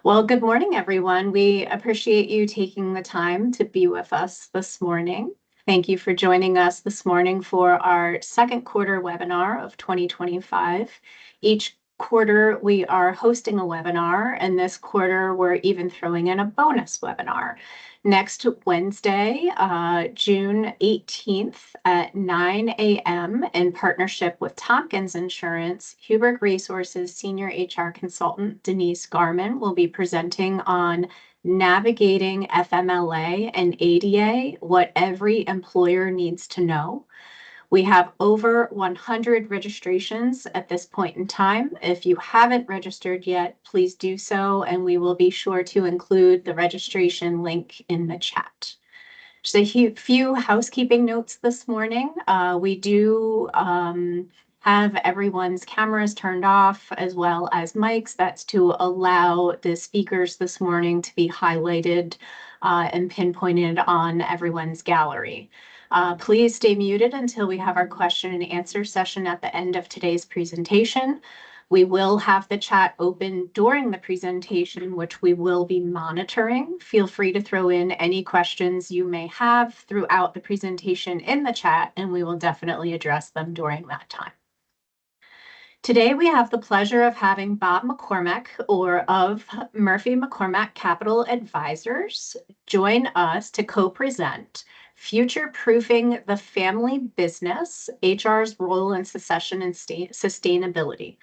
Well, good morning, everyone. We appreciate you taking the time to be with us this morning. Thank you for joining us this morning for our second quarter webinar of 2025. Each quarter, we are hosting a webinar, and this quarter, we're even throwing in a bonus webinar. Next Wednesday, June 18th at 9 a.m. in partnership with Tompkins Insurance, Hubric Resources Senior HR Consultant Denise Garman will be presenting on navigating FMLA and ADA, what every employer needs to know. We have over 100 registrations at this point in time. If you haven't registered yet, please do so, and we will be sure to include the registration link in the chat. Just a few housekeeping notes this morning. We do have everyone's cameras turned off as well as mics. That's to allow the speakers this morning to be highlighted and pinpointed on everyone's gallery. Please stay muted until we have our question and answer session at the end of today's presentation. We will have the chat open during the presentation, which we will be monitoring. Feel free to throw in any questions you may have throughout the presentation in the chat, and we will definitely address them during that time. Today, we have the pleasure of having Bob McCormack of Murphy McCormack Capital Advisors join us to co-present Future-Proofing the Family Business, HR's Role in Succession and Sustainability.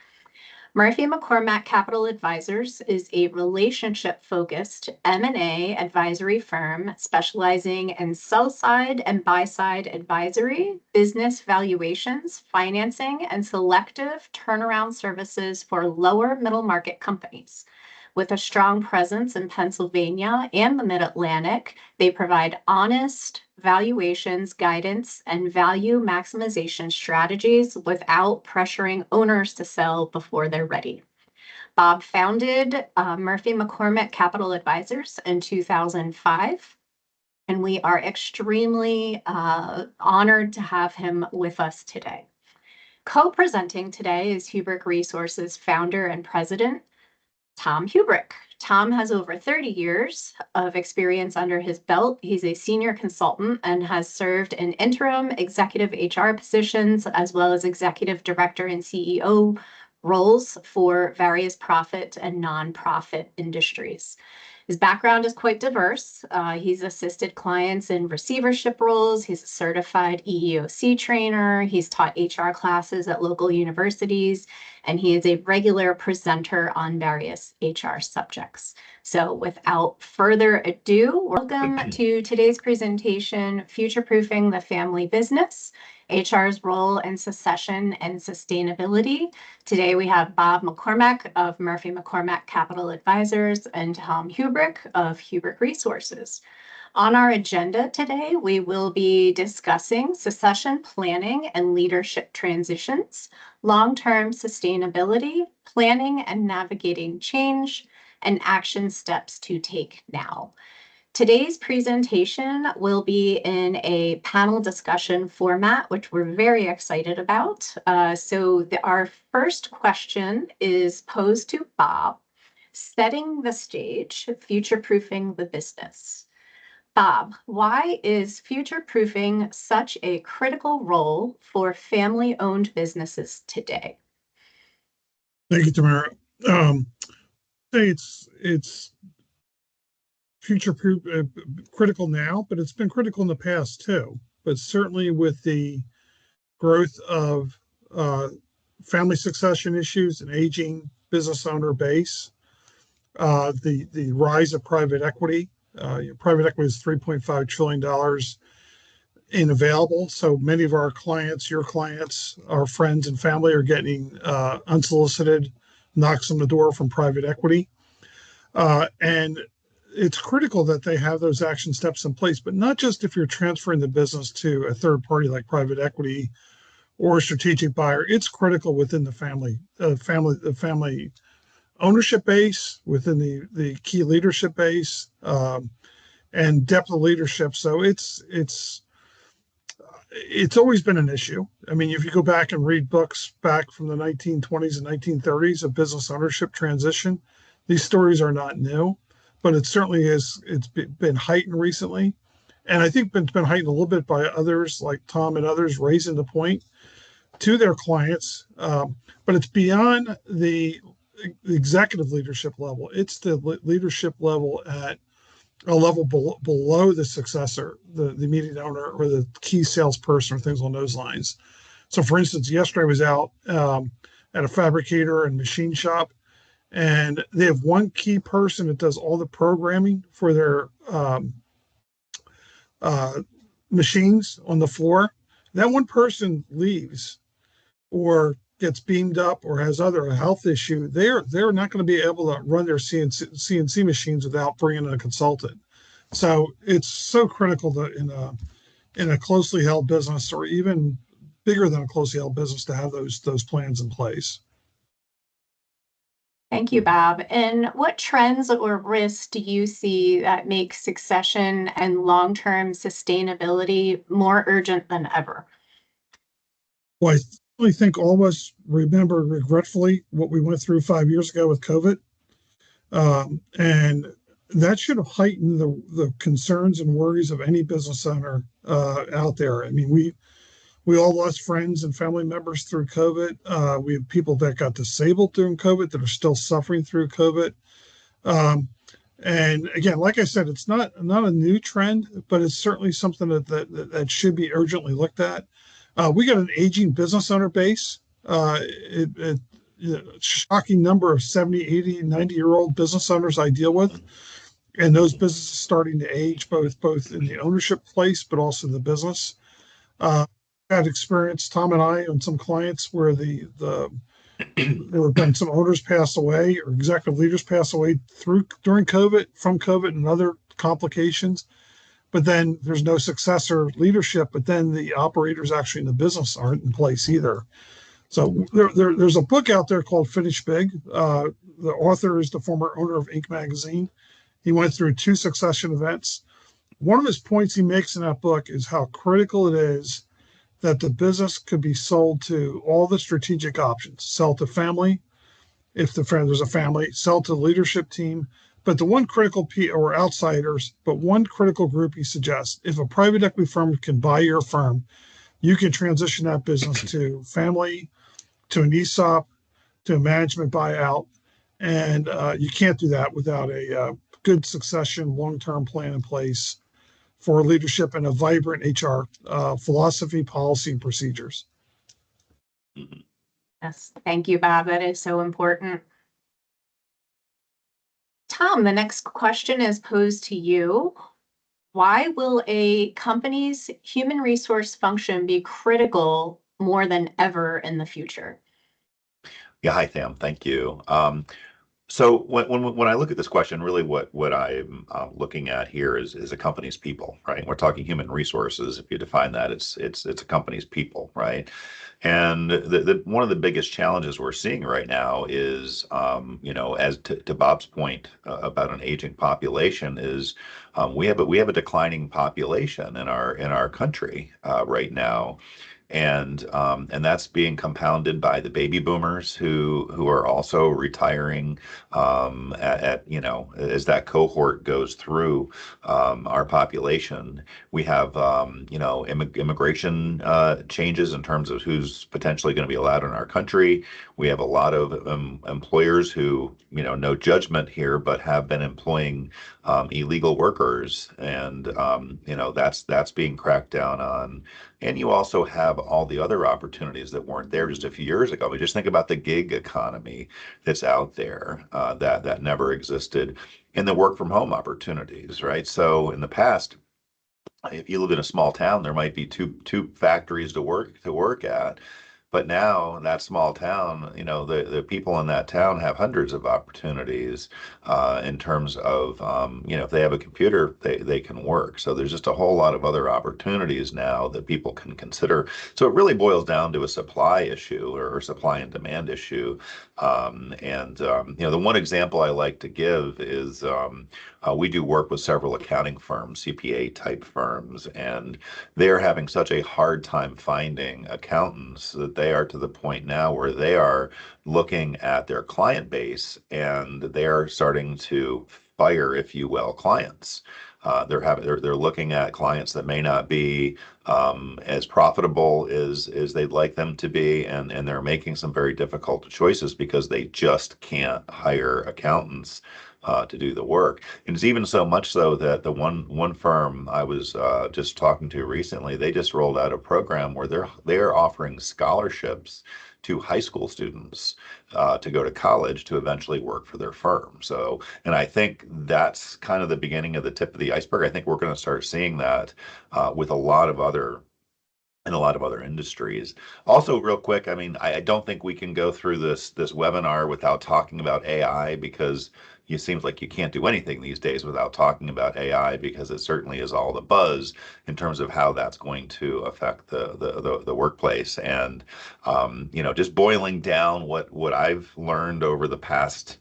Murphy McCormack Capital Advisors is a relationship-focused M&A advisory firm specializing in sell-side and buy-side advisory, business valuations, financing, and selective turnaround services for lower middle-market companies. With a strong presence in Pennsylvania and the Mid-Atlantic, they provide honest valuations, guidance, and value maximization strategies without pressuring owners to sell before they're ready. Bob founded Murphy McCormack Capital Advisors in 2005, and we are extremely honored to have him with us today. Co-presenting today is Hubric Resources founder and president, Tom Hubric. Tom has over 30 years of experience under his belt. He's a senior consultant and has served in interim executive HR positions as well as executive director and CEO roles for various profit and nonprofit industries. His background is quite diverse. He's assisted clients in receivership roles. He's a certified EEOC trainer. He's taught HR classes at local universities, and he is a regular presenter on various HR subjects. So without further ado, welcome to today's presentation, Future-Proofing the Family Business, HR's Role in Succession and Sustainability. Today we have Bob McCormack of Murphy McCormack Capital Advisors and Tom Hubric of Hubric Resources. On our agenda today, we will be discussing succession planning and leadership transitions, long-term sustainability, planning and navigating change, and action steps to take now. Today's presentation will be in a panel discussion format, which we're very excited about. Our first question is posed to Bob, setting the stage, future-proofing the business. Bob, why is future-proofing such a critical role for family-owned businesses today? Thank you, Tamara. It's future-proof, critical now, but it's been critical in the past too. But certainly with the growth of family succession issues and aging business owner base, the rise of private equity. Private equity is $3.5 trillion in available. So many of our clients, your clients, our friends and family are getting unsolicited knocks on the door from private equity. And it's critical that they have those action steps in place, but not just if you're transferring the business to a third party like private equity or a strategic buyer. It's critical within the family ownership base, within the key leadership base, and depth of leadership. So it's always been an issue. I mean, if you go back and read books back from the 1920s and 1930s of business ownership transition, These stories are not new, but it certainly is. Been heightened recently, and I think it's been heightened a little bit by others like Tom and others raising the point to their clients. But it's beyond the executive leadership level. It's the leadership level at a level below the successor, the immediate owner, or the key salesperson, or things on those lines. So, for instance, yesterday I was out at a fabricator and machine shop, and they have one key person that does all the programming for their uh, machines on the floor. That one person leaves or gets beamed up or has other health issue, they're not going to be able to run their CNC machines without bringing in a consultant. So it's so critical to in a closely held business, or even bigger than a closely held business, to have those plans in place. Thank you, Bob. And what trends or risks do you see that make succession and long-term sustainability more urgent than ever? Well, I really think all of us remember regretfully what we went through 5 years ago with COVID. And that should have heightened the concerns and worries of any business owner out there. I mean, we all lost friends and family members through COVID. We have people that got disabled during COVID that are still suffering through COVID. Um, and again, like I said, it's not a new trend, but it's certainly something that should be urgently looked at. We got an aging business owner base. Shocking number of 70, 80, 90-year-old business owners I deal with. And those businesses starting to age, both in the ownership place, but also the business. Had experience, Tom and I, on some clients where there have been some owners pass away or executive leaders pass away during COVID, from COVID, and other complications. But then there's no successor leadership. But then the operators actually in the business aren't in place either. So there's a book out there called Finish Big. The author is the former owner of Inc. magazine. He went through 2 succession events. One of his points he makes in that book is how critical it is that the business could be sold to all the strategic options. Sell to family, if there's a family, sell to the leadership team. But the one critical or outsiders, but one critical group he suggests: if a private equity firm can buy your firm, you can transition that business to family, to an ESOP, to a management buyout. And you can't do that without a good succession, long-term plan in place for leadership and a vibrant HR philosophy, policy, and procedures. Yes, thank you, Bob. That is so important. Tom, the next question is posed to you. Why will a company's human resource function be critical more than ever in the future? Yeah, hi, Sam. Thank you. So when I look at this question, really what I'm looking at here is a company's people, right? We're talking human resources. If you define that, it's a company's people, right? And one of the biggest challenges we're seeing right now is, as to Bob's point about an aging population, is we have a declining population in our country right now. And that's being compounded by the baby boomers who are also retiring as that cohort goes through our population. We have immigration changes in terms of who's potentially going to be allowed in our country. We have a lot of employers who, no judgment here, but have been employing illegal workers, and that's being cracked down on. And you also have all the other opportunities that weren't there just a few years ago. We just think about the gig economy that's out there that never existed, and the work from home opportunities, right? So in the past, if you live in a small town, there might be two factories to work at. But now in that small town, the people in that town have hundreds of opportunities in terms of, if they have a computer, they can work. So there's just a whole lot of other opportunities now that people can consider. So it really boils down to a supply issue or supply and demand issue. The one example I like to give is we do work with several accounting firms, CPA type firms, and they're having such a hard time finding accountants that they are to the point now where they are looking at their client base and they are starting to fire, if you will, clients. They're looking at clients that may not be as profitable as they'd like them to be, and they're making some very difficult choices because they just can't hire accountants to do the work. And it's even so much so that the one firm I was just talking to recently, they just rolled out a program where they're offering scholarships to high school students to go to college to eventually work for their firm. So, and I think that's kind of the beginning of the tip of the iceberg. I think we're going to start seeing that with a lot of other in a lot of other industries. Also, real quick, I mean, I don't think we can go through this webinar without talking about AI, because it seems like you can't do anything these days without talking about AI, because it certainly is all the buzz in terms of how that's going to affect the workplace. And just boiling down what I've learned over the past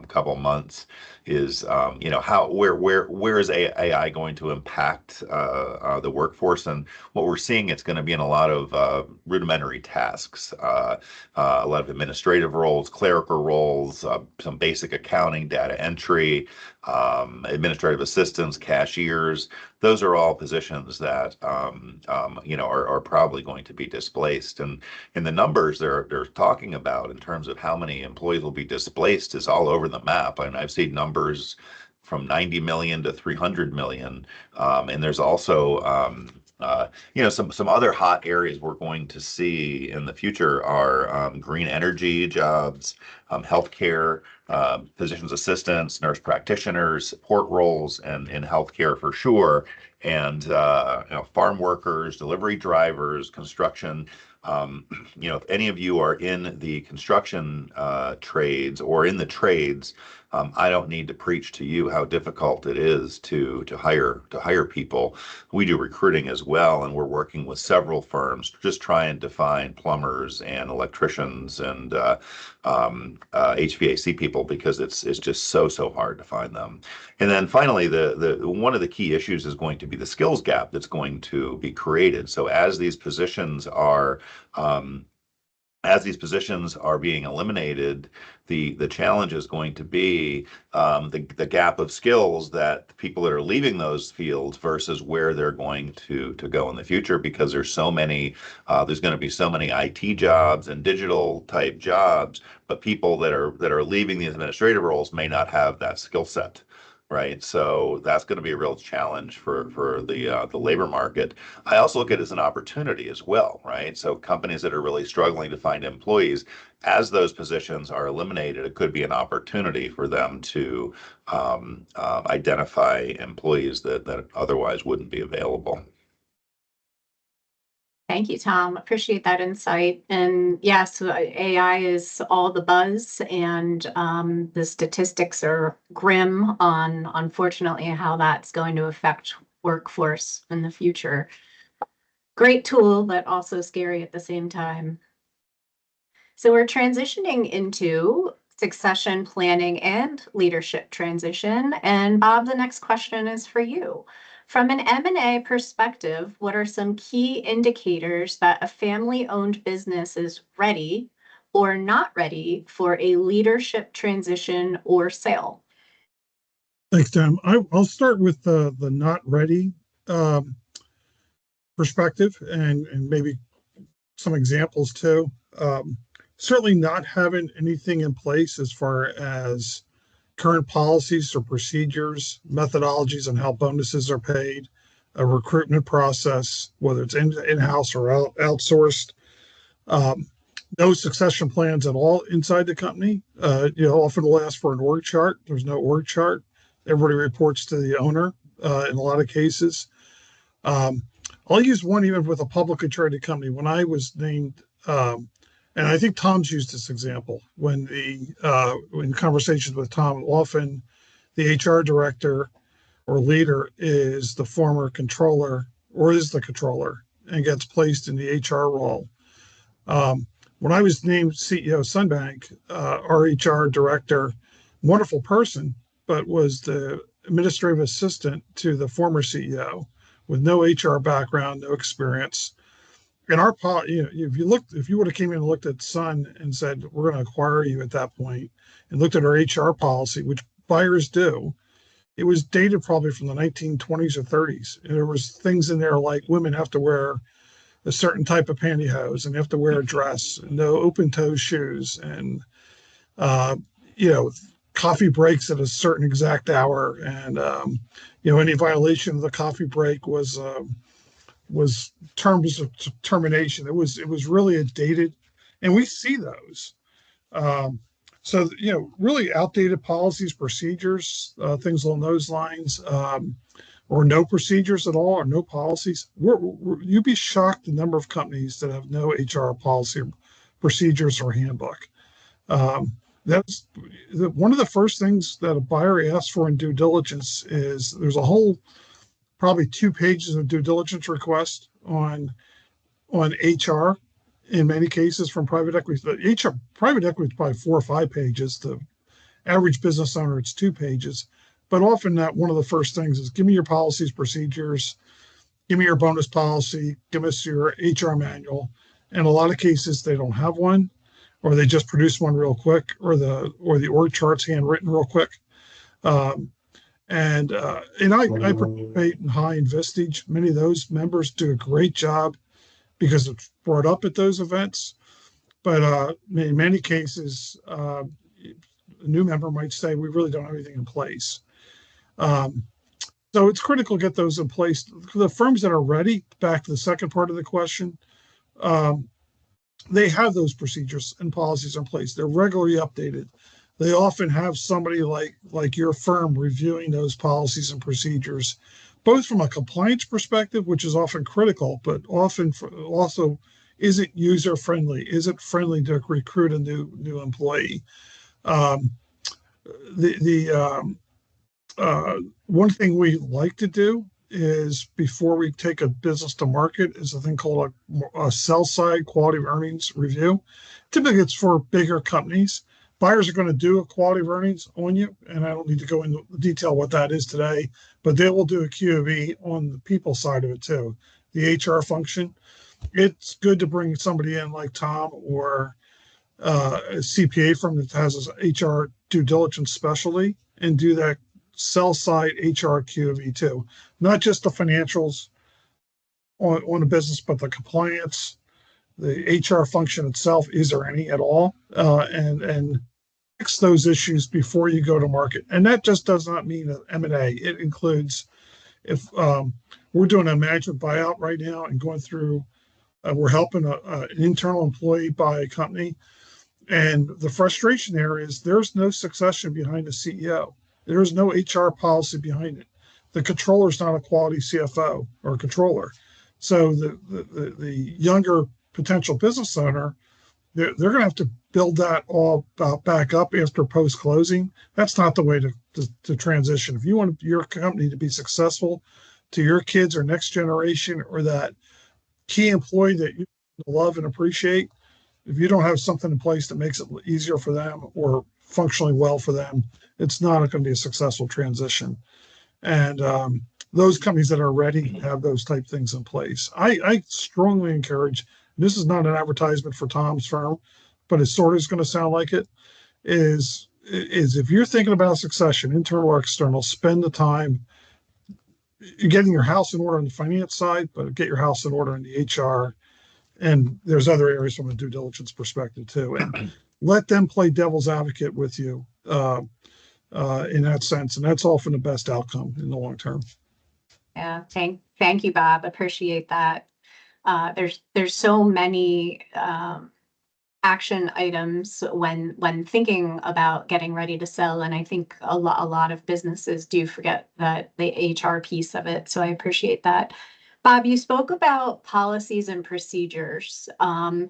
couple months is how where is AI going to impact the workforce. And what we're seeing, it's going to be in a lot of rudimentary tasks, a lot of administrative roles, clerical roles, some basic accounting, data entry, administrative assistants, cashiers. Those are all positions that are probably going to be displaced. And in the numbers they're talking about in terms of how many employees will be displaced is all over the map. And I've seen numbers from 90 million to 300 million. And there's also some other hot areas we're going to see in the future are green energy jobs, healthcare, physician's assistants, nurse practitioners, support roles, and in healthcare for sure, and farm workers, delivery drivers, construction. If any of you are in the construction trades or in the trades, I don't need to preach to you how difficult it is to hire people. We do recruiting as well, and we're working with several firms just trying to find plumbers and electricians and HVAC people, because it's just so hard to find them. And then finally, the one of the key issues is going to be the skills gap that's going to be created. So as these positions are being eliminated, the challenge is going to be the gap of skills that the people that are leaving those fields versus where they're going to go in the future, because there's going to be so many IT jobs and digital type jobs, but people that are leaving the administrative roles may not have that skill set. Right. So that's going to be a real challenge for the labor market. I also look at it as an opportunity as well. Right. So companies that are really struggling to find employees, as those positions are eliminated, it could be an opportunity for them to identify employees that otherwise wouldn't be available. Thank you, Tom. Appreciate that insight. And yes, AI is all the buzz, and the statistics are grim on, unfortunately, how that's going to affect workforce in the future. Great tool, but also scary at the same time. So we're transitioning into succession planning and leadership transition. And Bob, the next question is for you. From an M&A perspective, what are some key indicators that a family-owned business is ready or not ready for a leadership transition or sale? Thanks, Tim. I'll start with the not ready perspective and maybe some examples too. Certainly not having anything in place as far as current policies or procedures, methodologies on how bonuses are paid, a recruitment process, whether it's in-house or outsourced. No succession plans at all inside the company. Often will ask for an org chart. There's no org chart. Everybody reports to the owner in a lot of cases. I'll use one even with a publicly traded company. When I was named, and I think Tom's used this example, when in conversations with Tom, often the HR director or leader is the former controller or is the controller and gets placed in the HR role. When I was named CEO of Sunbank, our HR director, wonderful person, but was the administrative assistant to the former CEO with no HR background, no experience. in our if you would have came in and looked at Sun and said, we're going to acquire you at that point, and looked at our HR policy, which buyers do, it was dated probably from the 1920s or 30s. And there was things in there like women have to wear a certain type of pantyhose and have to wear a dress, and no open toe shoes, and uh, you know, coffee breaks at a certain exact hour, and any violation of the coffee break was terms of termination. It was really a dated, and we see those. Um, so really outdated policies, procedures, things along those lines, or no procedures at all, or no policies. You'd be shocked the number of companies that have no HR policy, procedures, or handbook. Um, that's one of the first things that a buyer asks for in due diligence. Is there's a whole probably 2 pages of due diligence request on HR in many cases from private equity. The HR private equity is probably 4 or 5 pages. The average business owner, it's 2 pages. But often that one of the first things is give me your policies, procedures, give me your bonus policy, give us your HR manual. In a lot of cases, they don't have one, or they just produce one real quick, or the org chart's handwritten real quick. Um, and I participate in High and Vistage. Many of those members do a great job because it's brought up at those events. But in many cases, a new member might say, we really don't have anything in place. Um, so it's critical to get those in place. The firms that are ready, back to the second part of the question, um, they have those procedures and policies in place. They're regularly updated. They often have somebody like your firm reviewing those policies and procedures, both from a compliance perspective, which is often critical, but often also, is it user friendly? Is it friendly to recruit a new employee? Um, One thing we like to do is, before we take a business to market, is a thing called a sell side quality of earnings review. Typically, it's for bigger companies. Buyers are going to do a quality of earnings on you, and I don't need to go into detail what that is today, but they will do a QOE on the people side of it too, the HR function. It's good to bring somebody in like Tom, or a CPA firm that has an HR due diligence specialty, and do that sell side HR QOE too. Not just the financials on a business, but the compliance, the HR function itself. Is there any at all? And fix those issues before you go to market. And that just does not mean an M&A. It includes, if we're doing a management buyout right now and going through, we're helping an internal employee buy a company. And the frustration there is there's no succession behind the CEO. There's no HR policy behind it. The controller is not a quality CFO or controller. So the younger potential business owner, they're going to have to build that all back up after post closing. That's not the way to transition. If you want your company to be successful to your kids or next generation, or that key employee that you love and appreciate, if you don't have something in place that makes it easier for them or functionally well for them, it's not going to be a successful transition. And those companies that are ready have those type things in place. I strongly encourage, this is not an advertisement for Tom's firm, but it sort of is going to sound like it, is if you're thinking about succession, internal or external, spend the time getting your house in order on the finance side, but get your house in order in the HR. And there's other areas from a due diligence perspective too. And let them play devil's advocate with you in that sense. And that's often the best outcome in the long term. Yeah, thank you, Bob. Appreciate that. There's so many action items when thinking about getting ready to sell, and I think a lot of businesses do forget that the HR piece of it. So I appreciate that. Bob, you spoke about policies and procedures. Can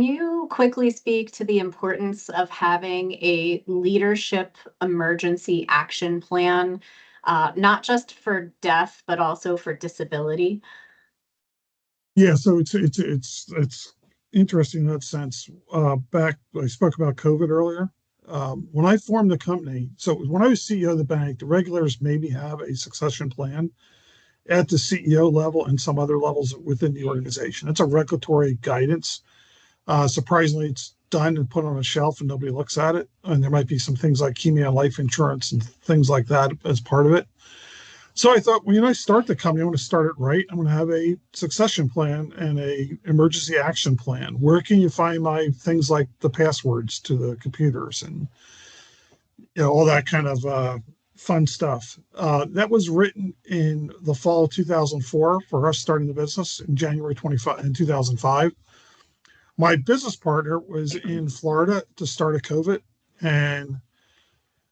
you quickly speak to the importance of having a leadership emergency action plan, not just for death, but also for disability? Yeah, so it's interesting in that sense. Back, I spoke about COVID earlier. When I formed the company, so when I was CEO of the bank, the regulators made me have a succession plan. at the CEO level and some other levels within the organization. It's a regulatory guidance. Surprisingly, it's done and put on a shelf and nobody looks at it. And there might be some things like key man life insurance and things like that as part of it. So I thought, when I start the company, I want to start it right. I'm going to have a succession plan and a emergency action plan. Where can you find my things like the passwords to the computers and all that kind of fun stuff? That was written in the fall of 2004 for us starting the business in January 25 in 2005. My business partner was in Florida to start a COVID, and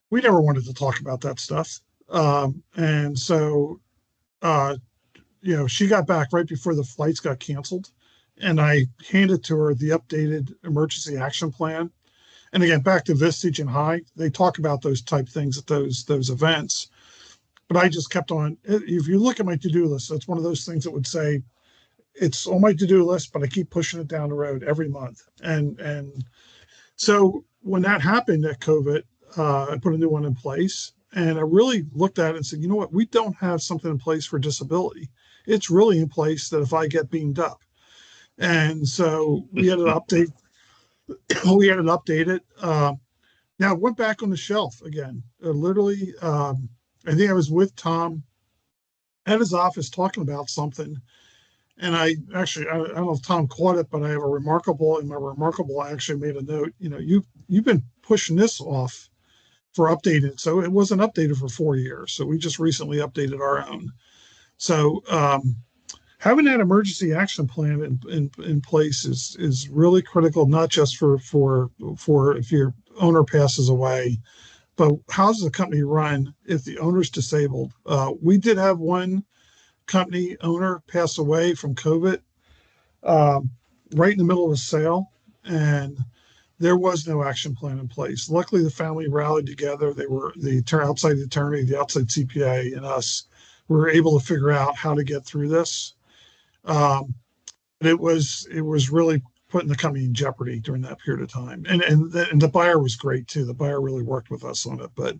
we never wanted to talk about that stuff. And so, she got back right before the flights got canceled, and I handed to her the updated emergency action plan. And again, back to Vistage and High, they talk about those type things at those events. But I just kept on. If you look at my to-do list, that's one of those things that would say it's on my to-do list, but I keep pushing it down the road every month. And so when that happened at COVID, I put a new one in place. And I really looked at it and said, you know what? We don't have something in place for disability. It's really in place that if I get beamed up. And so we had to update. We had to update it. Now it went back on the shelf again. Literally, I think I was with Tom at his office talking about something. And I don't know if Tom caught it, but I have a remarkable, I actually made a note, you've been pushing this off for updated. So it wasn't updated for 4 years. So we just recently updated our own. So having that emergency action plan in place is really critical, not just for if your owner passes away, but how's the company run if the owner's disabled? We did have one company owner pass away from COVID right in the middle of a sale, and there was no action plan in place. Luckily, the family rallied together. They were the outside attorney, the outside CPA, and us. We were able to figure out how to get through this. But it was really putting the company in jeopardy during that period of time. And the buyer was great too. The buyer really worked with us on it. But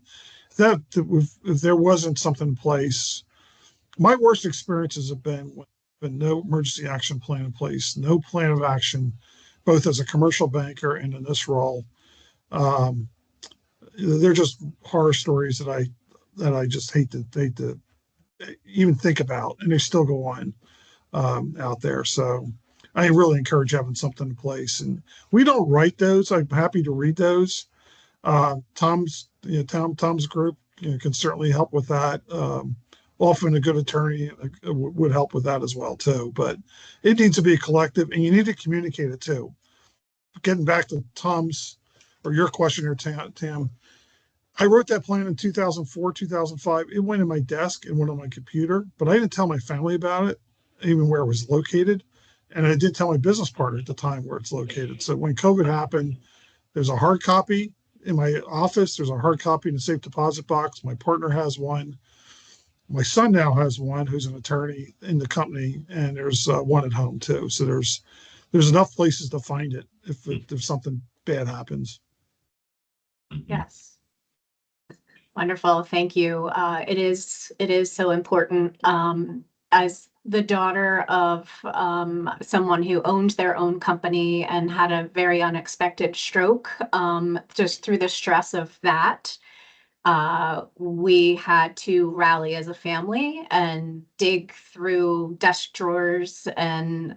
if there wasn't something in place, my worst experiences have been when no emergency action plan in place, no plan of action, both as a commercial banker and in this role. They're just horror stories that I just hate to even think about, and they still go on out there. So I really encourage having something in place. And we don't write those. I'm happy to read those. Tom's group can certainly help with that. Often a good attorney would help with that as well too. But it needs to be collective, and you need to communicate it too. Getting back to Tom's or your question here, Tam, I wrote that plan in 2004, 2005. It went in my desk and went on my computer, but I didn't tell my family about it, even where it was located. And I did tell my business partner at the time where it's located. So when COVID happened, there's a hard copy in my office. There's a hard copy in the safe deposit box. My partner has one. My son now has one, who's an attorney in the company, and there's one at home too. So there's enough places to find it if something bad happens. Yes. Wonderful. Thank you. It is so important. As the daughter of someone who owned their own company and had a very unexpected stroke, just through the stress of that, we had to rally as a family and dig through desk drawers and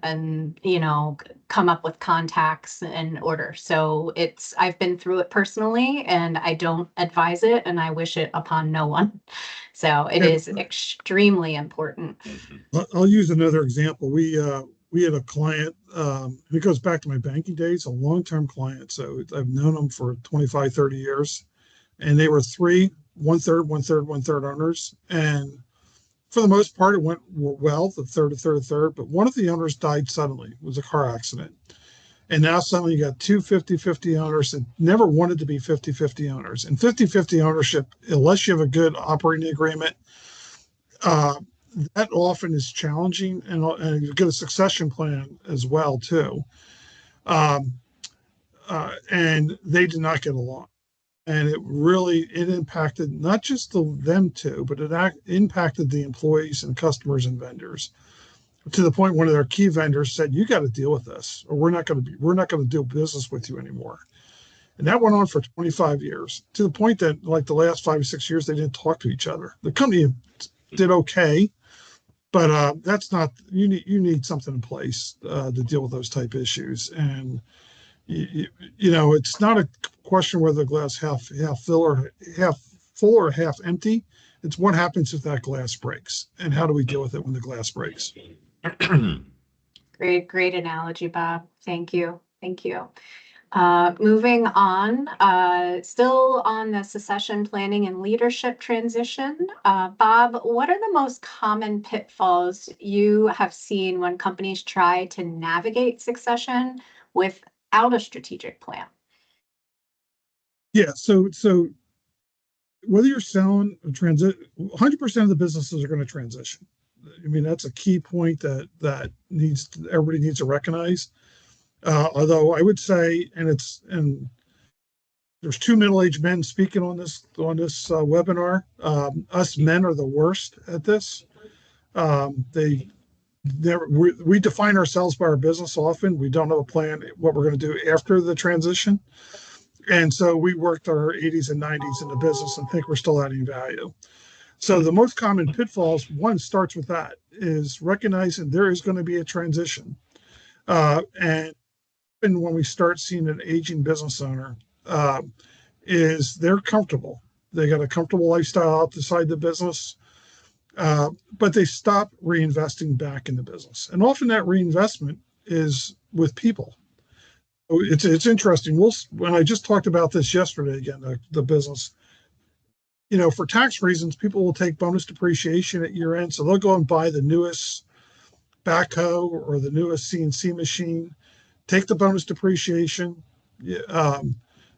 come up with contacts in order. So I've been through it personally, and I don't advise it, and I wish it upon no one. So it is extremely important. I'll use another example. We had a client, it goes back to my banking days, a long-term client. So I've known them for 25, 30 years. And they were one-third owners. And for the most part, it went well, the third. But one of the owners died suddenly. It was a car accident. And now suddenly you got two 50-50 owners that never wanted to be 50-50 owners. And 50-50 ownership, unless you have a good operating agreement, that often is challenging, and you get a succession plan as well, too. And they did not get along. And it impacted not just them two, but it impacted the employees and customers and vendors, to the point one of their key vendors said, "You got to deal with this, or we're not going to do business with you anymore." And that went on for 25 years, to the point that like the last 5 or 6 years, they didn't talk to each other. The company did okay, but that's not, you need something in place to deal with those type issues. And it's not a question whether the glass half full or half empty. It's what happens if that glass breaks, and how do we deal with it when the glass breaks. Great analogy, Bob. Thank you. Moving on, still on the succession planning and leadership transition. Bob, what are the most common pitfalls you have seen when companies try to navigate succession without a strategic plan? Yeah, so whether you're selling a 100% of the businesses are going to transition. I mean, that's a key point that everybody needs to recognize. Although I would say, and there's two middle-aged men speaking on this webinar. Us men are the worst at this. We define ourselves by our business often. We don't have a plan what we're going to do after the transition. And so we worked our 80s and 90s in the business and think we're still adding value. So the most common pitfalls, one starts with that, is recognizing there is going to be a transition. And when we start seeing an aging business owner, is they're comfortable. They got a comfortable lifestyle outside the business, but they stop reinvesting back in the business. And often that reinvestment is with people. It's interesting. When I just talked about this yesterday, again, the business, for tax reasons, people will take bonus depreciation at year end. So they'll go and buy the newest backhoe or the newest CNC machine, take the bonus depreciation,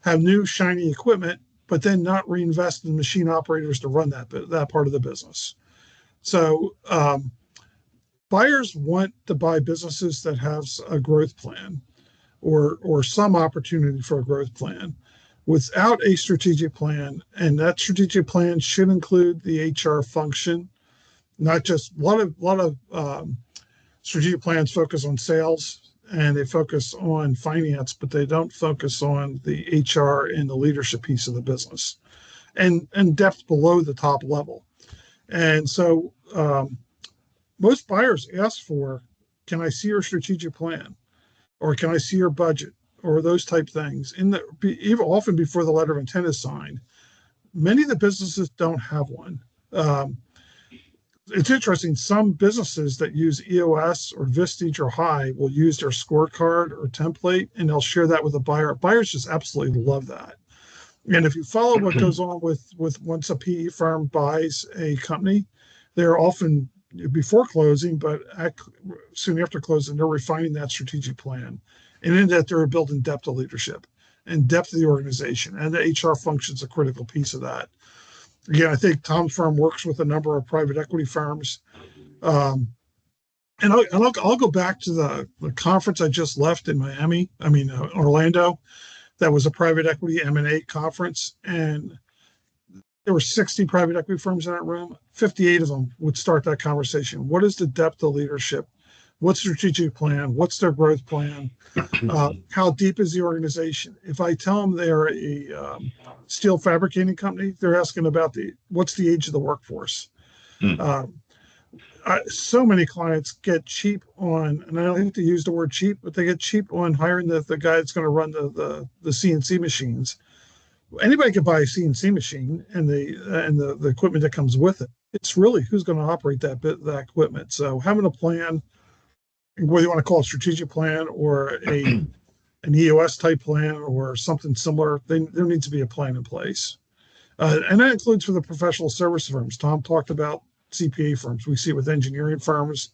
have new shiny equipment, but then not reinvest in machine operators to run that part of the business. So buyers want to buy businesses that have a growth plan or some opportunity for a growth plan. Without a strategic plan, and that strategic plan should include the HR function, not just a lot of strategic plans focus on sales and they focus on finance, but they don't focus on the HR and the leadership piece of the business and depth below the top level. And so most buyers ask for, can I see your strategic plan? Or can I see your budget? Or those type things. Even often before the letter of intent is signed. Many of the businesses don't have one. It's interesting. Some businesses that use EOS or Vistage or High will use their scorecard or template, and they'll share that with the buyer. Buyers just absolutely love that. And if you follow what goes on with once a PE firm buys a company, they're often before closing, but soon after closing, they're refining that strategic plan. And in that, they're building depth of leadership and depth of the organization. And the HR function is a critical piece of that. Again, I think Tom's firm works with a number of private equity firms. And I'll go back to the conference I just left in Orlando. That was a private equity M&A conference. And there were 60 private equity firms in that room. 58 of them would start that conversation. What is the depth of leadership? What's the strategic plan? What's their growth plan? How deep is the organization? If I tell them they're a steel fabricating company, they're asking about what's the age of the workforce. So many clients get cheap on, and I don't have to use the word cheap, but they get cheap on hiring the guy that's going to run the CNC machines. Anybody could buy a CNC machine and the equipment that comes with it. It's really who's going to operate that equipment. So having a plan, whether you want to call it a strategic plan or an EOS type plan or something similar, there needs to be a plan in place. And that includes for the professional service firms. Tom talked about CPA firms. We see it with engineering firms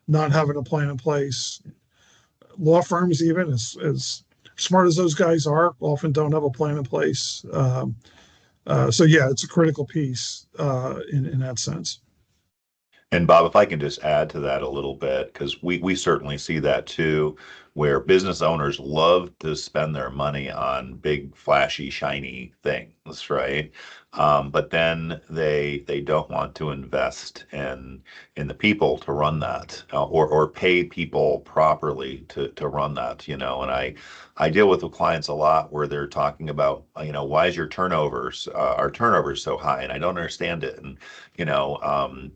not having a plan in place. Law firms, even as smart as those guys are, often don't have a plan in place. So yeah, it's a critical piece in that sense. And Bob, if I can just add to that a little bit, because we certainly see that too, where business owners love to spend their money on big, flashy, shiny things, right? But then they don't want to invest in the people to run that, or pay people properly to run that, you know. And I deal with the clients a lot where they're talking about, why is your turnovers our turnovers so high, and I don't understand it, and you know.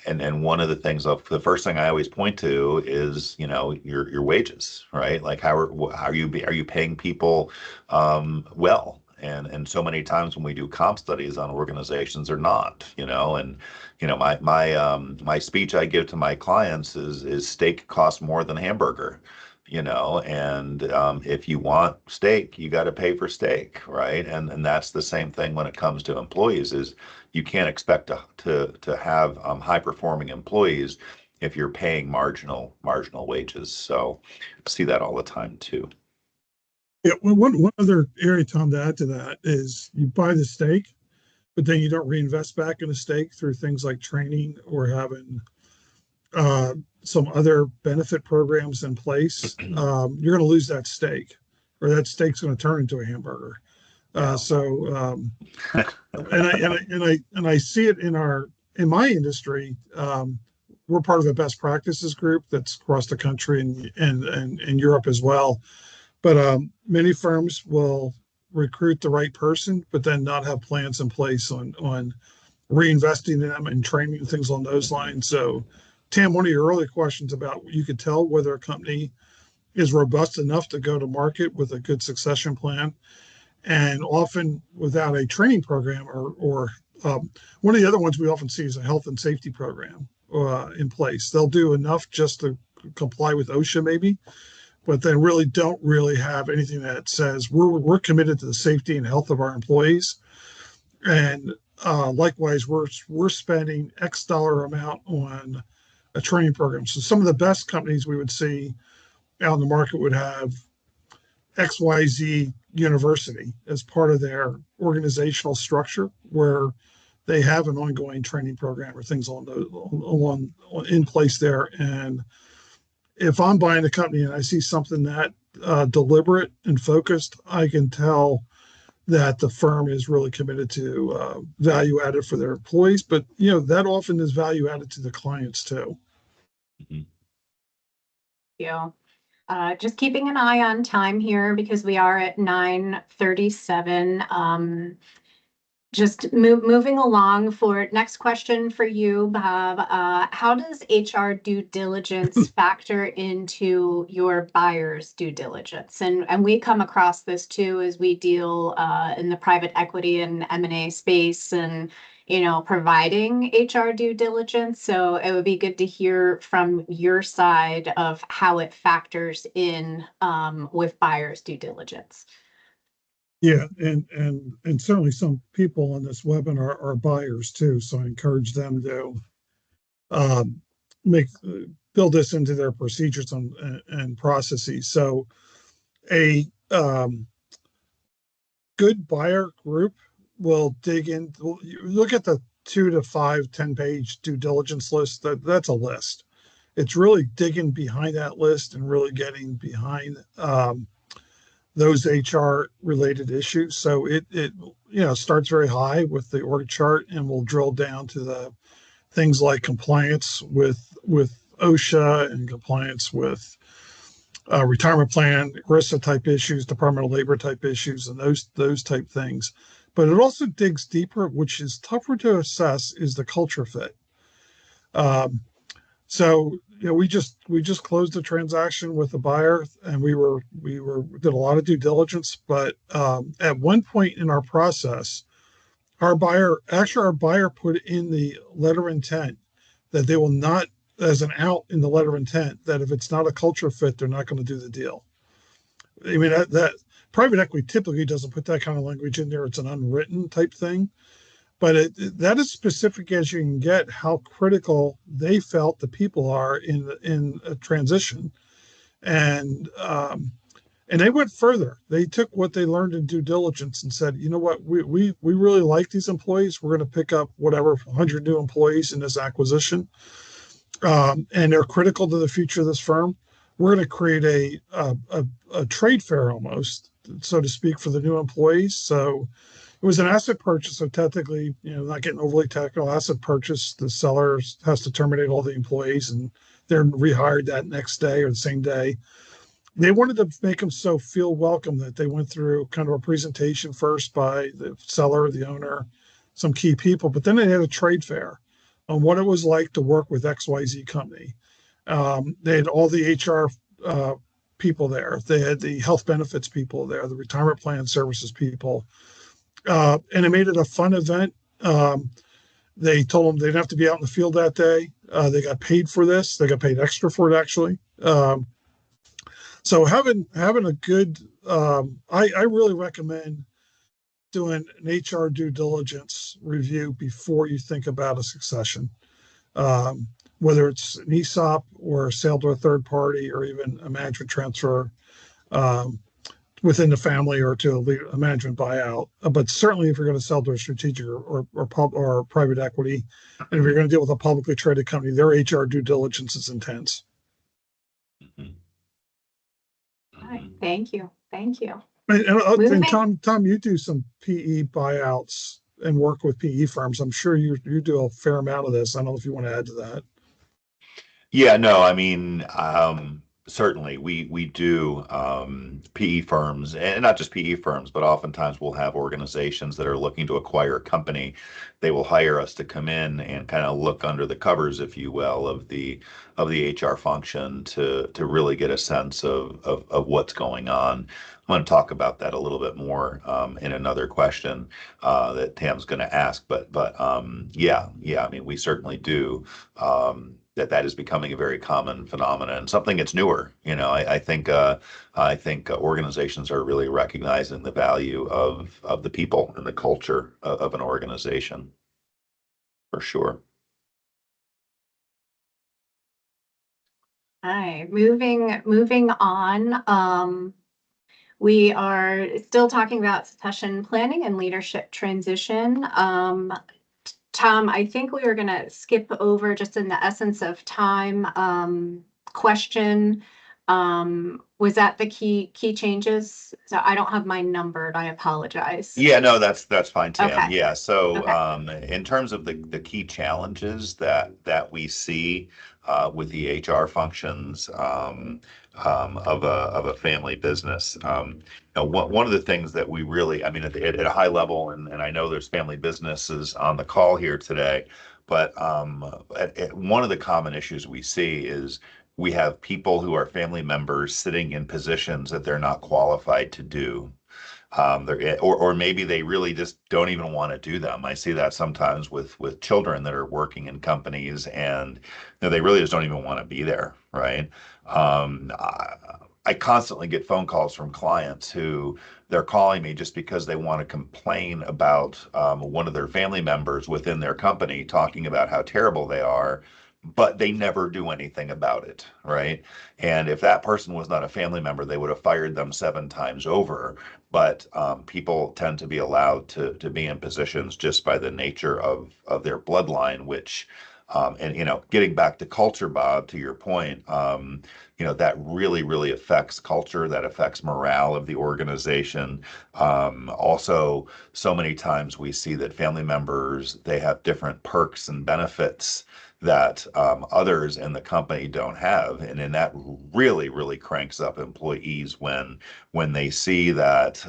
And one of the things the first thing I always point to is, your wages, right? Like how are you paying people well? And so many times when we do comp studies on organizations, they're not, and my speech I give to my clients is steak costs more than hamburger. And if you want steak, you got to pay for steak, right? And that's the same thing when it comes to employees. Is you can't expect to have high performing employees if you're paying marginal wages. So I see that all the time too. Yeah, well, one other area, Tom, to add to that is you buy the steak, but then you don't reinvest back in the steak through things like training or having uh, some other benefit programs in place. You're going to lose that steak, or that steak's going to turn into a hamburger. Yeah. And I see it in my industry. We're part of a best practices group that's across the country and in Europe as well. But many firms will recruit the right person, but then not have plans in place on reinvesting in them and training and things along those lines. So, Tam, one of your earlier questions about you could tell whether a company is robust enough to go to market with a good succession plan, and often without a training program or one of the other ones we often see is a health and safety program in place. They'll do enough just to comply with OSHA maybe, but they don't really have anything that says we're committed to the safety and health of our employees. And likewise, we're spending X dollar amount on a training program. So some of the best companies we would see out in the market would have XYZ University as part of their organizational structure, where they have an ongoing training program or things along in place there. And if I'm buying a company and I see something that deliberate and focused, I can tell that the firm is really committed to value added for their employees. But that often is value added to the clients too. Mhm. Yeah. Just keeping an eye on time here because we are at 9:37. Just moving along for next question for you, Bob. How does HR due diligence factor into your buyer's due diligence? And we come across this too as we deal in the private equity and M&A space and providing HR due diligence. So it would be good to hear from your side of how it factors in with buyer's due diligence. Yeah, and certainly some people on this webinar are buyers too, so I encourage them to um, make build this into their procedures and processes. So a good buyer group will dig in. Look at the 2 to 5, 10-page due diligence list. That's a list. It's really digging behind that list and really getting behind those HR related issues. So it starts very high with the org chart and will drill down to the things like compliance with OSHA and compliance with retirement plan, ERISA type issues, Department of Labor type issues, and those type things. But it also digs deeper, which is tougher to assess, is the culture fit. So we just closed a transaction with a buyer, and we did a lot of due diligence. But at one point in our process, our buyer put in the letter of intent that they will not, as an out in the letter of intent, that if it's not a culture fit, they're not going to do the deal. I mean that private equity typically doesn't put that kind of language in there. It's an unwritten type thing. But that is specific as you can get how critical they felt the people are in a transition, and And they went further. They took what they learned in due diligence and said, you know what, we really like these employees. We're going to pick up whatever 100 new employees in this acquisition, and they're critical to the future of this firm. We're going to create a trade fair almost, so to speak, for the new employees. So it was an asset purchase. So technically, not getting overly technical, asset purchase. The seller has to terminate all the employees, and they're rehired that next day or the same day. They wanted to make them so feel welcome that they went through kind of a presentation first by the seller, the owner, some key people, but then they had a trade fair on what it was like to work with XYZ company. They had all the HR people there. They had the health benefits people there, the retirement plan services people, and it made it a fun event. They told them they didn't have to be out in the field that day. They got paid for this. They got paid extra for it, actually. So having a good, I really recommend doing an HR due diligence review before you think about a succession, whether it's an ESOP or a sale to a third party or even a management transfer within the family or to a management buyout. But certainly, if you're going to sell to a strategic or private equity, and if you're going to deal with a publicly traded company, their HR due diligence is intense. Mhm. Right. Thank you. Thank you. And Tom, you do some PE buyouts and work with PE firms. I'm sure you do a fair amount of this. I don't know if you want to add to that. Yeah, no, I mean, certainly we do PE firms, and not just PE firms, but oftentimes we'll have organizations that are looking to acquire a company. They will hire us to come in and kind of look under the covers, if you will, of the HR function to really get a sense of what's going on. I'm going to talk about that a little bit more in another question that Tam's going to ask, but yeah, I mean, we certainly do. That is becoming a very common phenomenon and something that's newer. I think organizations are really recognizing the value of the people and the culture of an organization, for sure. All right, moving on. We are still talking about succession planning and leadership transition. Tom, I think we were going to skip over, just in the essence of time, question. Was that the key changes? So I don't have mine numbered. I apologize. Yeah, no, that's fine, Tam. Okay. Yeah. So, Okay. in terms of the key challenges that we see with the HR functions of a family business, one of the things that we really, I mean, at a high level, and I know there's family businesses on the call here today, but one of the common issues we see is we have people who are family members sitting in positions that they're not qualified to do. Or maybe they really just don't even want to do them. I see that sometimes with children that are working in companies, and they really just don't even want to be there, right? I constantly get phone calls from clients who they're calling me just because they want to complain about one of their family members within their company, talking about how terrible they are, but they never do anything about it, right? And if that person was not a family member, they would have fired them 7 times over. But people tend to be allowed to be in positions just by the nature of their bloodline, which and getting back to culture, Bob, to your point, that really affects culture, that affects morale of the organization. Also, so many times we see that family members, they have different perks and benefits that others in the company don't have, and that really cranks up employees when they see that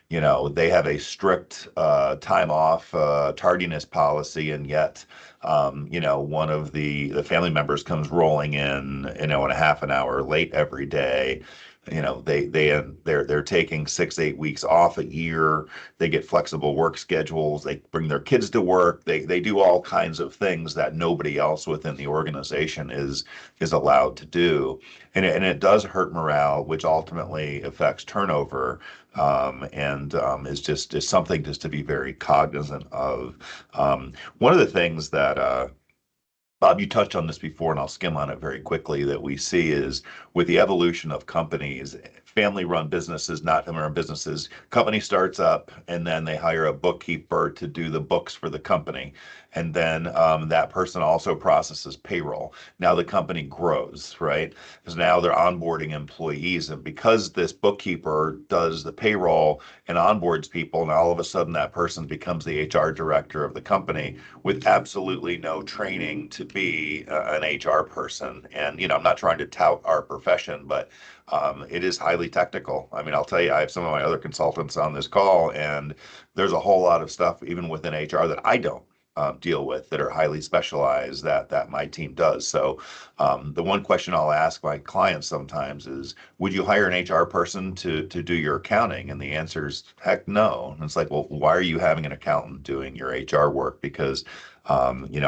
they have a strict time off tardiness policy, and yet one of the family members comes rolling in and a half an hour late every day. They're taking 6-8 weeks off a year. They get flexible work schedules. They bring their kids to work. They do all kinds of things that nobody else within the organization is allowed to do, and it does hurt morale, which ultimately affects turnover, and is something just to be very cognizant of. One of the things that Bob, you touched on this before, and I'll skim on it very quickly, that we see is with the evolution of companies, family-run businesses, not family-run businesses. Company starts up, and then they hire a bookkeeper to do the books for the company, and then that person also processes payroll. Now the company grows, right? Because now they're onboarding employees, and because this bookkeeper does the payroll and onboards people, and all of a sudden that person becomes the HR director of the company with absolutely no training to be an HR person. And I'm not trying to tout our profession, but it is highly technical. I mean, I'll tell you, I have some of my other consultants on this call, and there's a whole lot of stuff, even within HR, that I don't deal with, that are highly specialized, that my team does. So the one question I'll ask my clients sometimes is, would you hire an HR person to do your accounting? And the answer is, heck no. And it's like, well, why are you having an accountant doing your HR work? Because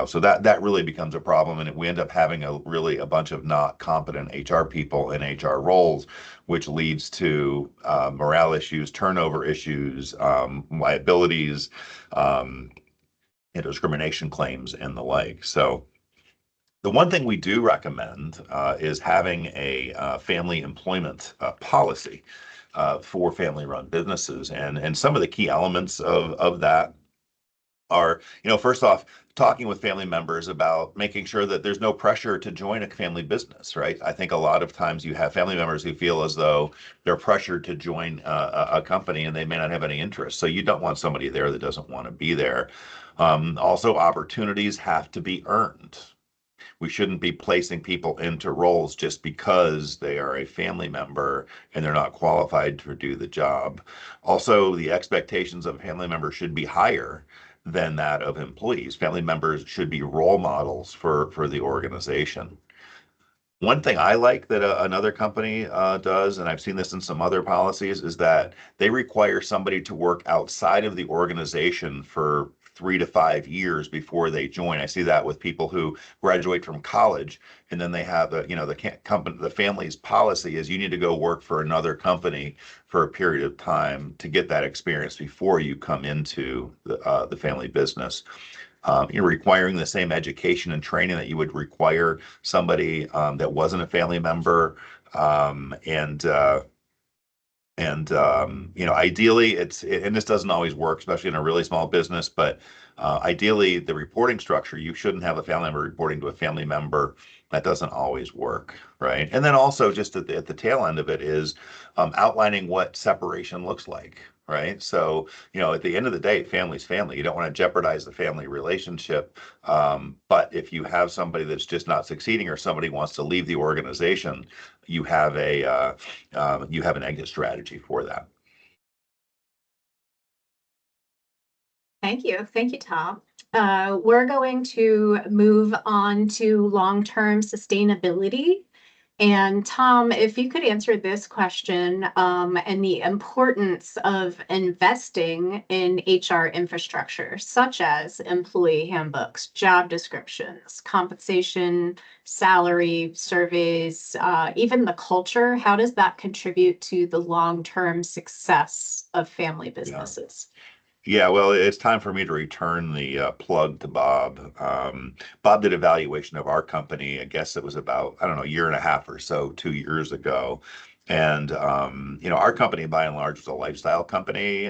so that really becomes a problem, and we end up having a bunch of not competent HR people in HR roles, which leads to morale issues, turnover issues, liabilities, discrimination claims, and the like. So the one thing we do recommend is having a family employment policy for family-run businesses, and some of the key elements of that are, first off, talking with family members about making sure that there's no pressure to join a family business, right? I think a lot of times you have family members who feel as though they're pressured to join a company, and they may not have any interest. So you don't want somebody there that doesn't want to be there. Also, opportunities have to be earned. We shouldn't be placing people into roles just because they are a family member and they're not qualified to do the job. Also, the expectations of a family member should be higher than that of employees. Family members should be role models for the organization. One thing I like that another company does, and I've seen this in some other policies, is that they require somebody to work outside of the organization for 3 to 5 years before they join. I see that with people who graduate from college, and then they have the family's policy is you need to go work for another company for a period of time to get that experience before you come into the family business. You're requiring the same education and training that you would require somebody that wasn't a family member. Ideally, and this doesn't always work, especially in a really small business, but ideally, the reporting structure, you shouldn't have a family member reporting to a family member. That doesn't always work, right? And then also, just at the tail end of it is outlining what separation looks like, right? So, at the end of the day, family's family. You don't want to jeopardize the family relationship. But if you have somebody that's just not succeeding, or somebody wants to leave the organization, you have an exit strategy for that. Thank you. Thank you, Tom. We're going to move on to long-term sustainability. And Tom, if you could answer this question, and the importance of investing in HR infrastructure, such as employee handbooks, job descriptions, compensation, salary surveys, even the culture, how does that contribute to the long-term success of family businesses? Yeah, well, it's time for me to return the plug to Bob. Bob did evaluation of our company. I guess it was about, I don't know, a year and a half or so, 2 years ago. And our company, by and large, was a lifestyle company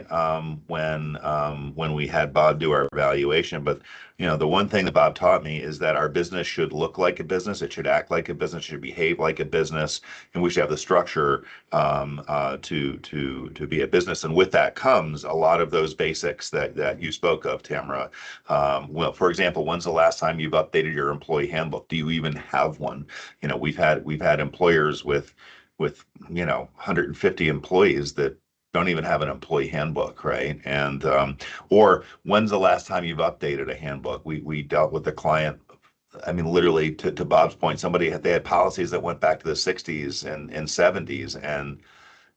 when we had Bob do our evaluation. But the one thing that Bob taught me is that our business should look like a business, it should act like a business, it should behave like a business, and we should have the structure to be a business. And with that comes a lot of those basics that you spoke of, Tamara. Well, for example, when's the last time you've updated your employee handbook? Do you even have one? We've had employers with 150 employees that don't even have an employee handbook, right? And or when's the last time you've updated a handbook? We dealt with the client. I mean, literally, to Bob's point, they had policies that went back to the 60s and 70s, and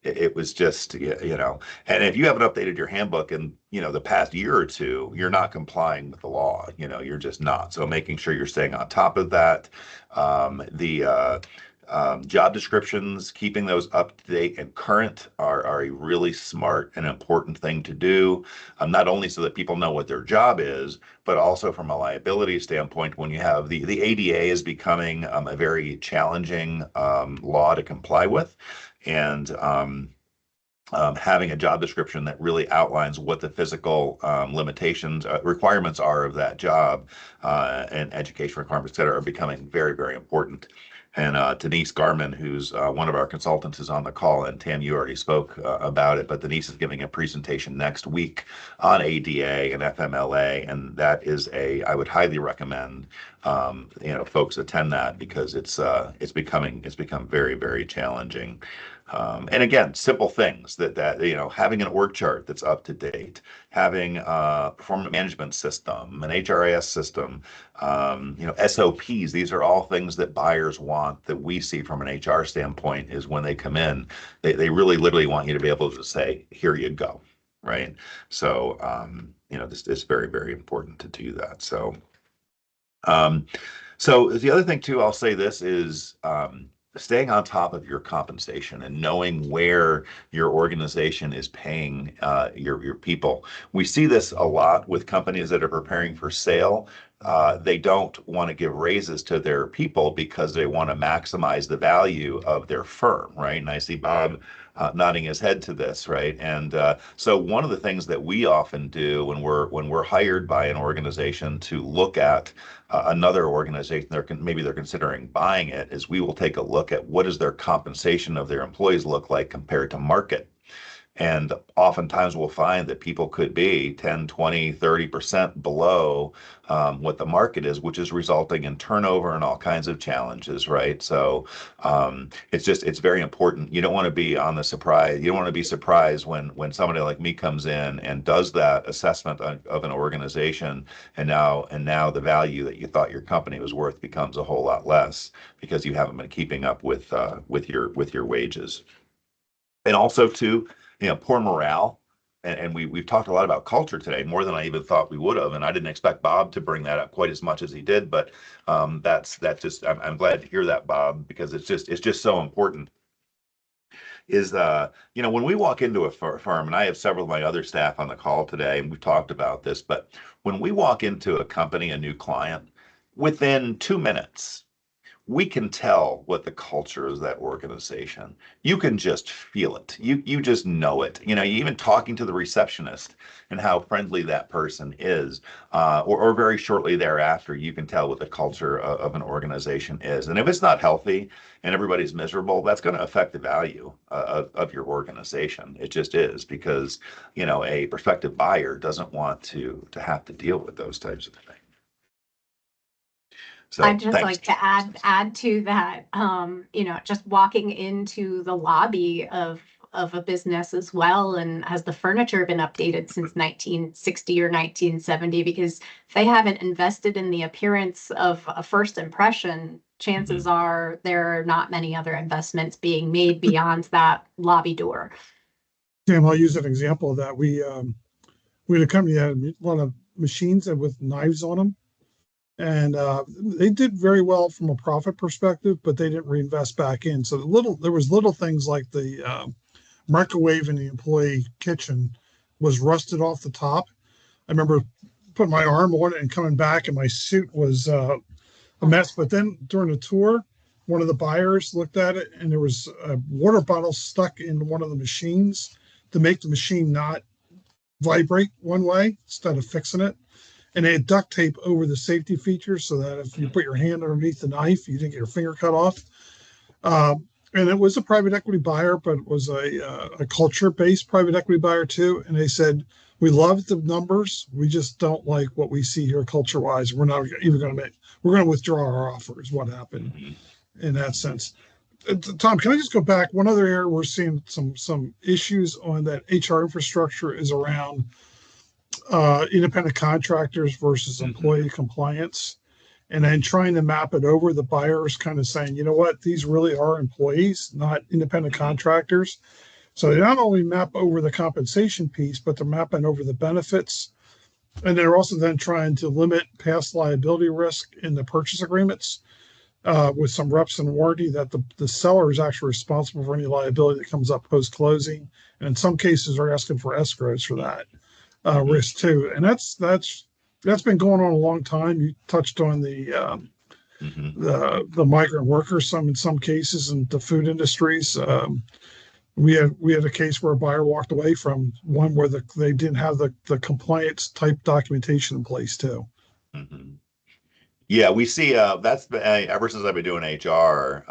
it was just, and if you haven't updated your handbook in, the past year or two, you're not complying with the law. You're just not. So making sure you're staying on top of that. Job descriptions, keeping those up to date and current are a really smart and important thing to do, not only so that people know what their job is, but also from a liability standpoint. When you have the ADA is becoming a very challenging law to comply with, and having a job description that really outlines what the physical limitations, requirements are of that job, and education requirements, et cetera, are becoming very, very important. And Denise Garman, who's one of our consultants, is on the call. And Tam, you already spoke about it, but Denise is giving a presentation next week on ADA and FMLA, and that is I would highly recommend folks attend that, because it's become very, very challenging. And again, simple things that having an org chart that's up to date, having a performance management system, an HRIS system, SOPs. These are all things that buyers want, that we see from an HR standpoint, is when they come in, they really literally want you to be able to say, here you go, right? So, this is very, very important to do that. So, the other thing too, I'll say this is, staying on top of your compensation and knowing where your organization is paying your people. We see this a lot with companies that are preparing for sale. They don't want to give raises to their people because they want to maximize the value of their firm, right? And I see Bob nodding his head to this, right? And so one of the things that we often do when we're hired by an organization to look at another organization, maybe they're considering buying it, is we will take a look at what does their compensation of their employees look like compared to market. And oftentimes we'll find that people could be 10, 20, 30% below what the market is, which is resulting in turnover and all kinds of challenges, right? So it's very important. You don't want to be on the surprise. You don't want to be surprised when somebody like me comes in and does that assessment of an organization, and now the value that you thought your company was worth becomes a whole lot less, because you haven't been keeping up with your wages. And also too, poor morale. And we've talked a lot about culture today, more than I even thought we would have. And I didn't expect Bob to bring that up quite as much as he did. But I'm glad to hear that, Bob, because it's just so important. Is when we walk into a firm, and I have several of my other staff on the call today, and we've talked about this, but when we walk into a company, a new client, within 2 minutes, we can tell what the culture is of that organization. You can just feel it. You just know it. Even talking to the receptionist and how friendly that person is, or very shortly thereafter, you can tell what the culture of an organization is. And if it's not healthy and everybody's miserable, that's going to affect the value of your organization. It just is, because a prospective buyer doesn't want to have to deal with those types of things. So, I'd just thanks. like to add to that, just walking into the lobby of a business as well, and has the furniture been updated since 1960 or 1970? Because if they haven't invested in the appearance of a first impression, chances are there are not many other investments being made beyond that lobby door. Tim, I'll use an example of that. We had a company that had a lot of machines with knives on them. And they did very well from a profit perspective, but they didn't reinvest back in. So there was little things like the microwave in the employee kitchen was rusted off the top. I remember putting my arm on it and coming back, and my suit was a mess. But then during the tour, one of the buyers looked at it, and there was a water bottle stuck in one of the machines to make the machine not vibrate one way instead of fixing it. And they had duct tape over the safety features so that if you put your hand underneath the knife, you didn't get your finger cut off. And it was a private equity buyer, but it was a culture-based private equity buyer too. And they said, we love the numbers. We just don't like what we see here culture-wise. We're not even we're going to withdraw our offer, is what happened in that sense. Tom, can I just go back? One other area we're seeing some issues on that HR infrastructure is around independent contractors versus employee compliance, and then trying to map it over. The buyers kind of saying, you know what, these really are employees, not independent contractors. So they not only map over the compensation piece, but they're mapping over the benefits. And they're also then trying to limit past liability risk in the purchase agreements. with some reps and warranty that the seller is actually responsible for any liability that comes up post closing. And in some cases, are asking for escrows for that risk too. And that's been going on a long time. You touched on the migrant workers, some in some cases in the food industries. We had a case where a buyer walked away from one where they didn't have the compliance type documentation in place too. Mhm. Yeah, we see that's been ever since I've been doing HR,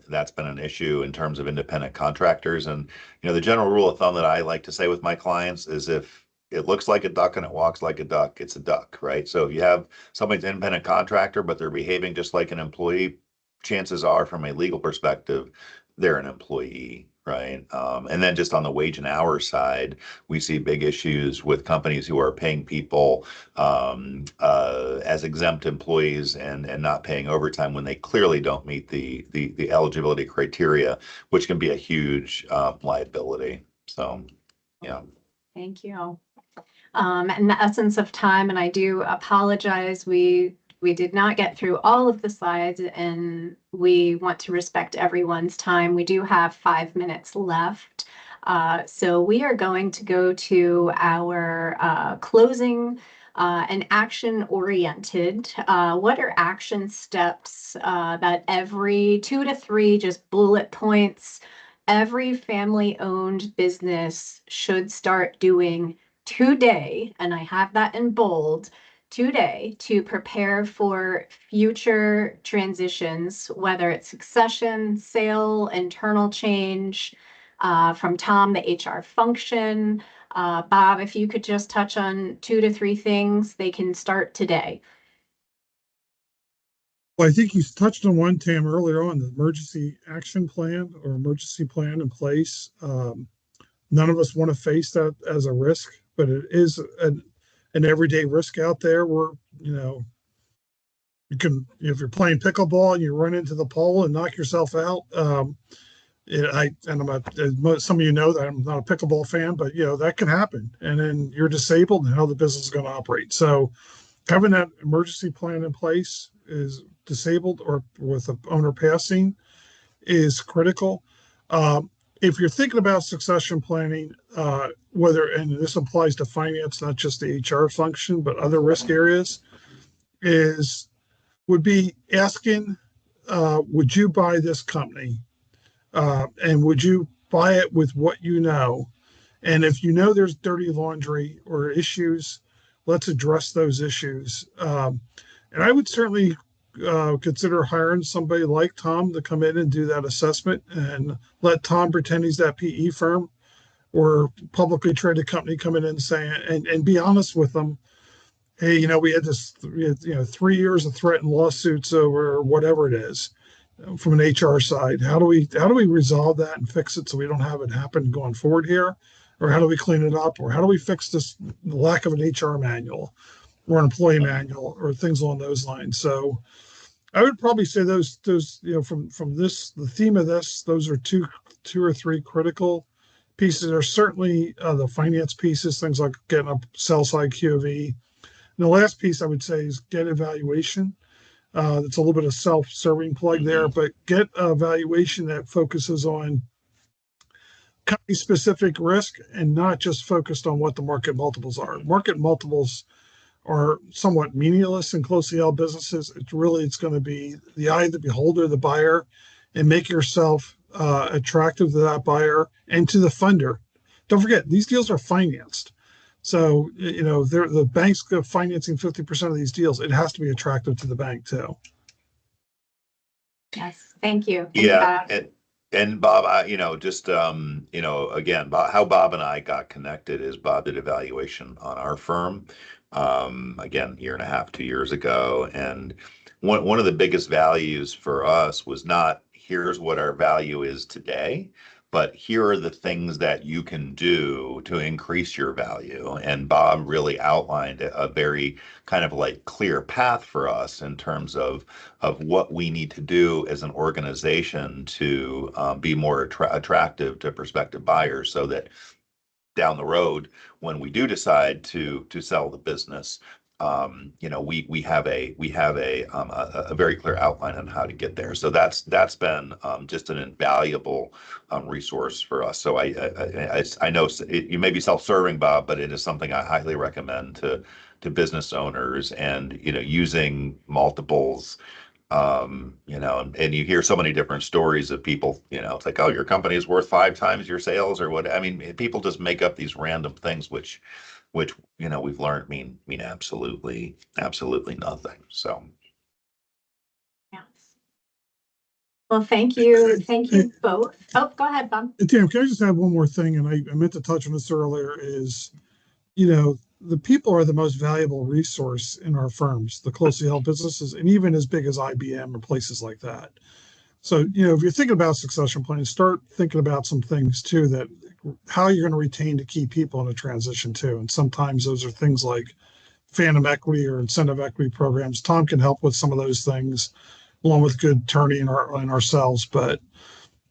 that's been an issue in terms of independent contractors. And the general rule of thumb that I like to say with my clients is if it looks like a duck and it walks like a duck, it's a duck, right? So if you have somebody's an independent contractor, but they're behaving just like an employee, chances are, from a legal perspective, they're an employee, right? And then just on the wage and hour side, we see big issues with companies who are paying people as exempt employees and not paying overtime when they clearly don't meet the eligibility criteria, which can be a huge liability. So, yeah. Thank you. In the essence of time, and I do apologize, we did not get through all of the slides, and we want to respect everyone's time. We do have 5 minutes left. So we are going to go to our closing and action-oriented. What are action steps that every 2 to 3 just bullet points every family-owned business should start doing today, and I have that in bold, today, to prepare for future transitions, whether it's succession, sale, internal change, from Tom, the HR function. Bob, if you could just touch on 2 to 3 things, they can start today. Well, I think you touched on one, Tam, earlier on, the emergency action plan or emergency plan in place. None of us want to face that as a risk, but it is an everyday risk out there where, you can, if you're playing pickleball and you run into the pole and knock yourself out. Some of you know that I'm not a pickleball fan, but that can happen. And then you're disabled and how the business is going to operate. So having that emergency plan in place is disabled or with the owner passing is critical. If you're thinking about succession planning, and this applies to finance, not just the HR function, but other risk areas, would be asking, would you buy this company? And would you buy it with what you know? And if you know there's dirty laundry or issues, let's address those issues. And I would certainly consider hiring somebody like Tom to come in and do that assessment and let Tom pretend he's that PE firm or publicly traded company come in and say, and be honest with them. Hey, we had 3 years of threatened lawsuits over whatever it is from an HR side. How do we resolve that and fix it so we don't have it happen going forward here? Or how do we clean it up? Or how do we fix this lack of an HR manual or an employee manual or things along those lines? So I would probably say those from this, the theme of this, those are two or three critical pieces. Are certainly the finance pieces, things like getting a sell side QOV. And the last piece I would say is get evaluation. That's a little bit of self-serving plug there, but get a valuation that focuses on company-specific risk and not just focused on what the market multiples are. Market multiples are somewhat meaningless in closely held businesses. It's going to be the eye of the beholder, the buyer, and make yourself attractive to that buyer and to the funder. Don't forget, these deals are financed. So, the bank's financing 50% of these deals. It has to be attractive to the bank too. Yes, thank you. Yeah, and Bob, again, how Bob and I got connected is Bob did evaluation on our firm, again, year and a half, 2 years ago, and one of the biggest values for us was not here's what our value is today, but here are the things that you can do to increase your value. And Bob really outlined a very kind of like clear path for us in terms of what we need to do as an organization to be more attractive to prospective buyers, so that down the road, when we do decide to sell the business, we have a very clear outline on how to get there. So that's been just an invaluable resource for us. So I know you may be self-serving, Bob, but it is something I highly recommend to business owners, and using multiples. And you hear so many different stories of people, it's like, oh, your company is worth 5 times your sales or what. I mean, people just make up these random things, which we've learned mean absolutely nothing. So Yes. Well, thank you. Thank you both. Oh, go ahead, Bob. Tim, can I just add one more thing? And I meant to touch on this earlier is, the people are the most valuable resource in our firms, the closely held businesses, and even as big as IBM or places like that. So, if you're thinking about succession planning, start thinking about some things too, that how you're going to retain the key people in a transition too. And sometimes those are things like phantom equity or incentive equity programs. Tom can help with some of those things, along with good attorney and ourselves, but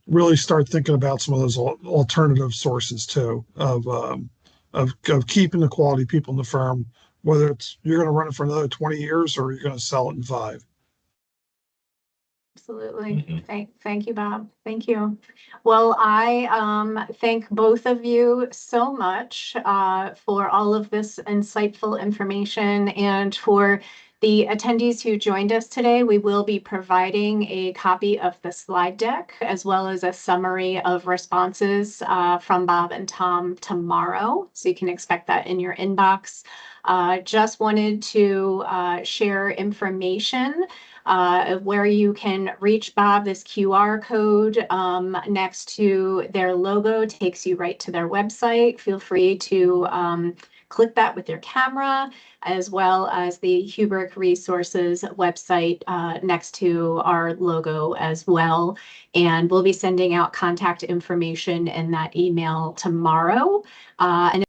really start thinking about some of those alternative sources too of keeping the quality people in the firm, whether it's you're going to run it for another 20 years or you're going to sell it in 5. Absolutely. Thank you, Bob. Thank you. Well, I thank both of you so much for all of this insightful information, and for the attendees who joined us today. We will be providing a copy of the slide deck as well as a summary of responses from Bob and Tom tomorrow. So you can expect that in your inbox. Just wanted to share information of where you can reach Bob. This QR code next to their logo takes you right to their website. Feel free to click that with your camera, as well as the Hubric Resources website next to our logo as well. And we'll be sending out contact information in that email tomorrow. And